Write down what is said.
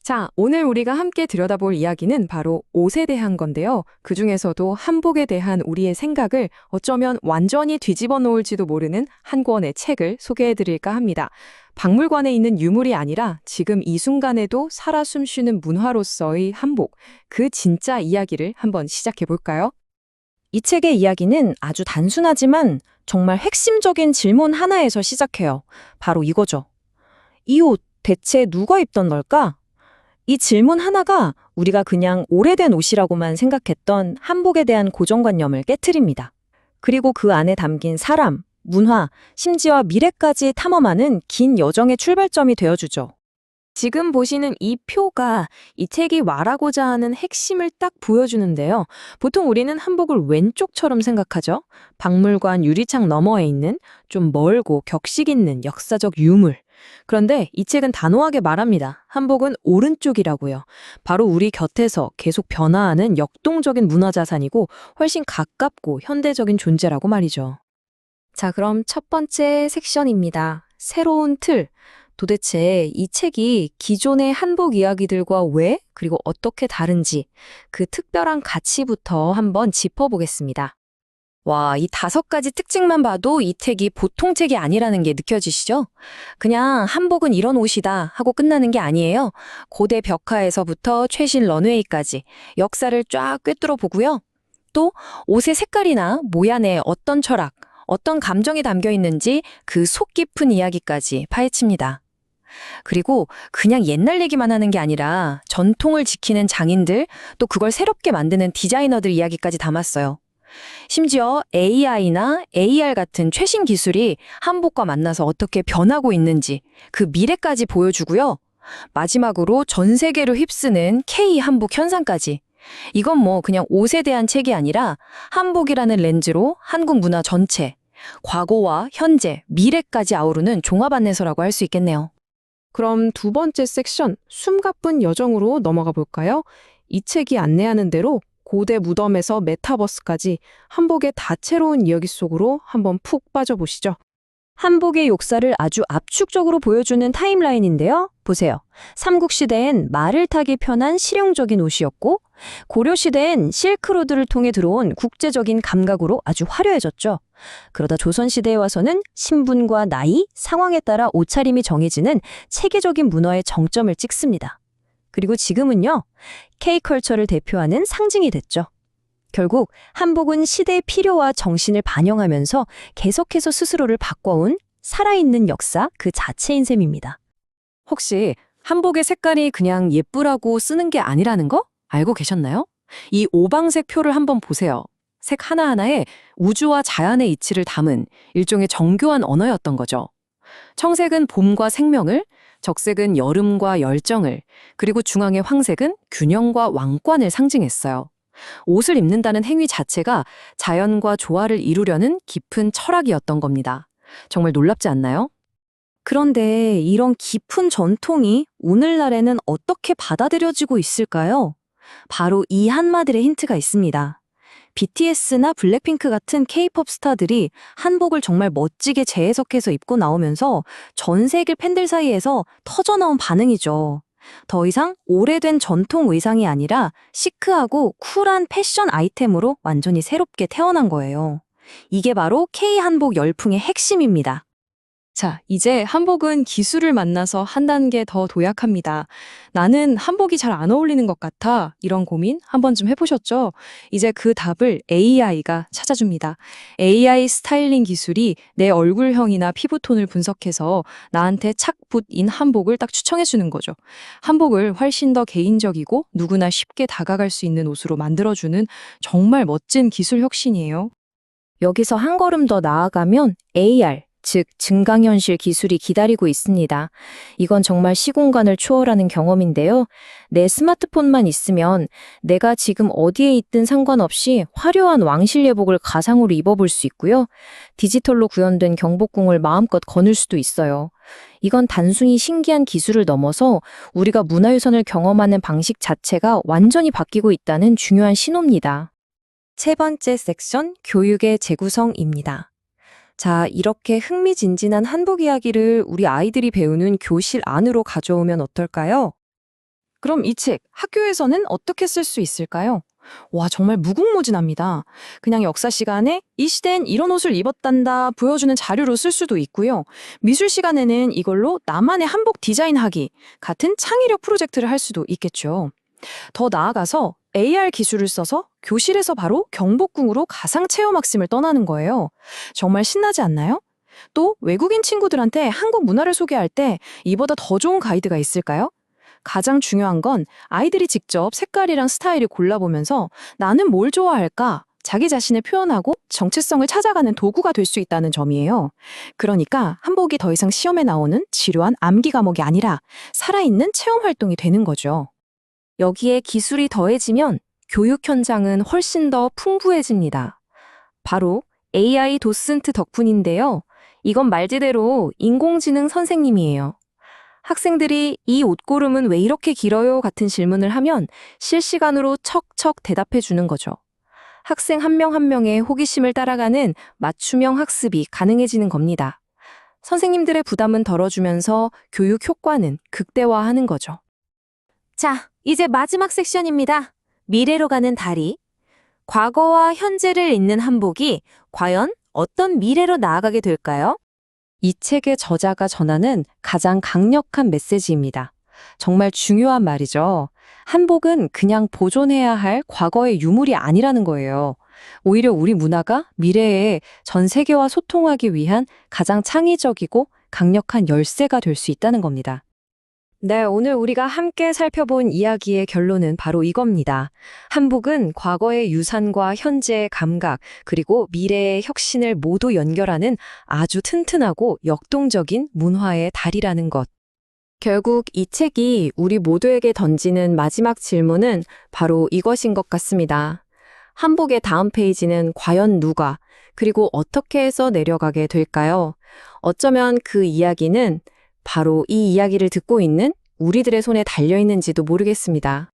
자, 오늘 우리가 함께 들여다볼 이야기는 바로 옷에 대한 건데요. 그중에서도 한복에 대한 우리의 생각을 어쩌면 완전히 뒤집어 놓을지도 모르는 한 권의 책을 소개해 드릴까 합니다. 박물관에 있는 유물이 아니라 지금 이 순간에도 살아 숨쉬는 문화로서의 한복, 그 진짜 이야기를 한번 시작해 볼까요? 이 책의 이야기는 아주 단순하지만 정말 핵심적인 질문 하나에서 시작해요. 바로 이거죠. 이 옷 대체 누가 입던 걸까? 이 질문 하나가 우리가 그냥 오래된 옷이라고만 생각했던 한복에 대한 고정관념을 깨트립니다. 그리고 그 안에 담긴 사람, 문화, 심지어 미래까지 탐험하는 긴 여정의 출발점이 되어주죠. 지금 보시는 이 표가 이 책이 말하고자 하는 핵심을 딱 보여주는데요. 보통 우리는 한복을 왼쪽처럼 생각하죠. 박물관 유리창 너머에 있는 좀 멀고 격식 있는 역사적 유물. 그런데 이 책은 단호하게 말합니다. 한복은 오른쪽이라고요. 바로 우리 곁에서 계속 변화하는 역동적인 문화자산이고 훨씬 가깝고 현대적인 존재라고 말이죠. 자, 그럼 첫 번째 섹션입니다. 새로운 틀. 도대체 이 책이 기존의 한복 이야기들과 왜, 그리고 어떻게 다른지 그 특별한 가치부터 한번 짚어보겠습니다. 와, 이 5가지 특징만 봐도 이 책이 보통 책이 아니라는 게 느껴지시죠? 그냥 한복은 이런 옷이다 하고 끝나는 게 아니에요. 고대 벽화에서부터 최신 런웨이까지 역사를 쫙 꿰뚫어 보고요. 또 옷의 색깔이나 모양에 어떤 철학, 어떤 감정이 담겨 있는지 그 속 깊은 이야기까지 파헤칩니다. 그리고 그냥 옛날 얘기만 하는 게 아니라 전통을 지키는 장인들, 또 그걸 새롭게 만드는 디자이너들 이야기까지 담았어요. 심지어 AI나 AR 같은 최신 기술이 한복과 만나서 어떻게 변하고 있는지 그 미래까지 보여주고요. 마지막으로 전 세계로 휩쓰는 K 한복 현상까지. 이건 뭐 그냥 옷에 대한 책이 아니라 한복이라는 렌즈로 한국 문화 전체, 과거와 현재, 미래까지 아우르는 종합 안내서라고 할 수 있겠네요. 그럼 두 번째 섹션, 숨가쁜 여정으로 넘어가 볼까요? 이 책이 안내하는 대로 고대 무덤에서 메타버스까지 한복의 다채로운 이야기 속으로 한번 푹 빠져보시죠. 한복의 역사를 아주 압축적으로 보여주는 타임라인인데요. 보세요. 삼국시대엔 말을 타기 편한 실용적인 옷이었고, 고려시대엔 실크로드를 통해 들어온 국제적인 감각으로 아주 화려해졌죠. 그러다 조선시대에 와서는 신분과 나이, 상황에 따라 옷차림이 정해지는 체계적인 문화의 정점을 찍습니다. 그리고 지금은요, K컬처를 대표하는 상징이 됐죠. 결국 한복은 시대의 필요와 정신을 반영하면서 계속해서 스스로를 바꿔온 살아있는 역사 그 자체인 셈입니다. 혹시 한복의 색깔이 그냥 예쁘라고 쓰는 게 아니라는 거 알고 계셨나요? 이 오방색 표를 한번 보세요. 색 하나하나에 우주와 자연의 이치를 담은 일종의 정교한 언어였던 거죠. 청색은 봄과 생명을, 적색은 여름과 열정을, 그리고 중앙의 황색은 균형과 왕관을 상징했어요. 옷을 입는다는 행위 자체가 자연과 조화를 이루려는 깊은 철학이었던 겁니다. 정말 놀랍지 않나요? 그런데 이런 깊은 전통이 오늘날에는 어떻게 받아들여지고 있을까요? 바로 이 한마디의 힌트가 있습니다. BTS나 블랙핑크 같은 K-팝 스타들이 한복을 정말 멋지게 재해석해서 입고 나오면서 전 세계 팬들 사이에서 터져나온 반응이죠. 더 이상 오래된 전통 의상이 아니라 시크하고 쿨한 패션 아이템으로 완전히 새롭게 태어난 거예요. 이게 바로 K-한복 열풍의 핵심입니다. 자, 이제 한복은 기술을 만나서 한 단계 더 도약합니다. 나는 한복이 잘 안 어울리는 것 같아. 이런 고민 한 번쯤 해보셨죠? 이제 그 답을 AI가 찾아줍니다. AI 스타일링 기술이 내 얼굴형이나 피부톤을 분석해서 나한테 착붙인 한복을 딱 추천해주는 거죠. 한복을 훨씬 더 개인적이고 누구나 쉽게 다가갈 수 있는 옷으로 만들어주는 정말 멋진 기술 혁신이에요. 여기서 한 걸음 더 나아가면 AR, 즉 증강현실 기술이 기다리고 있습니다. 이건 정말 시공간을 초월하는 경험인데요. 내 스마트폰만 있으면 내가 지금 어디에 있든 상관없이 화려한 왕실 예복을 가상으로 입어볼 수 있고요. 디지털로 구현된 경복궁을 마음껏 거닐 수도 있어요. 이건 단순히 신기한 기술을 넘어서 우리가 문화유산을 경험하는 방식 자체가 완전히 바뀌고 있다는 중요한 신호입니다. 세 번째 섹션, 교육의 재구성입니다. 자, 이렇게 흥미진진한 한복 이야기를 우리 아이들이 배우는 교실 안으로 가져오면 어떨까요? 그럼 이 책 학교에서는 어떻게 쓸 수 있을까요? 와, 정말 무궁무진합니다. 그냥 역사 시간에 이 시대엔 이런 옷을 입었단다 보여주는 자료로 쓸 수도 있고요. 미술 시간에는 이걸로 나만의 한복 디자인하기 같은 창의력 프로젝트를 할 수도 있겠죠. 더 나아가서 AR 기술을 써서 교실에서 바로 경복궁으로 가상 체험 학습을 떠나는 거예요. 정말 신나지 않나요? 또 외국인 친구들한테 한국 문화를 소개할 때 이보다 더 좋은 가이드가 있을까요? 가장 중요한 건 아이들이 직접 색깔이랑 스타일을 골라보면서 나는 뭘 좋아할까? 자기 자신을 표현하고 정체성을 찾아가는 도구가 될 수 있다는 점이에요. 그러니까 한복이 더 이상 시험에 나오는 지루한 암기 과목이 아니라 살아있는 체험 활동이 되는 거죠. 여기에 기술이 더해지면 교육 현장은 훨씬 더 풍부해집니다. 바로 AI 도슨트 덕분인데요. 이건 말대로 인공지능 선생님이에요. 학생들이 이 옷고름은 왜 이렇게 길어요? 같은 질문을 하면 실시간으로 척척 대답해 주는 거죠. 학생 한 명 한 명의 호기심을 따라가는 맞춤형 학습이 가능해지는 겁니다. 선생님들의 부담은 덜어주면서 교육 효과는 극대화하는 거죠. 자, 이제 마지막 섹션입니다. 미래로 가는 다리. 과거와 현재를 잇는 한복이 과연 어떤 미래로 나아가게 될까요? 이 책의 저자가 전하는 가장 강력한 메시지입니다. 정말 중요한 말이죠. 한복은 그냥 보존해야 할 과거의 유물이 아니라는 거예요. 오히려 우리 문화가 미래에 전 세계와 소통하기 위한 가장 창의적이고 강력한 열쇠가 될 수 있다는 겁니다. 네, 오늘 우리가 함께 살펴본 이야기의 결론은 바로 이겁니다. 한복은 과거의 유산과 현재의 감각, 그리고 미래의 혁신을 모두 연결하는 아주 튼튼하고 역동적인 문화의 다리라는 것. 결국 이 책이 우리 모두에게 던지는 마지막 질문은 바로 이것인 것 같습니다. 한복의 다음 페이지는 과연 누가, 그리고 어떻게 해서 내려가게 될까요? 어쩌면 그 이야기는 바로 이 이야기를 듣고 있는 우리들의 손에 달려있는지도 모르겠습니다.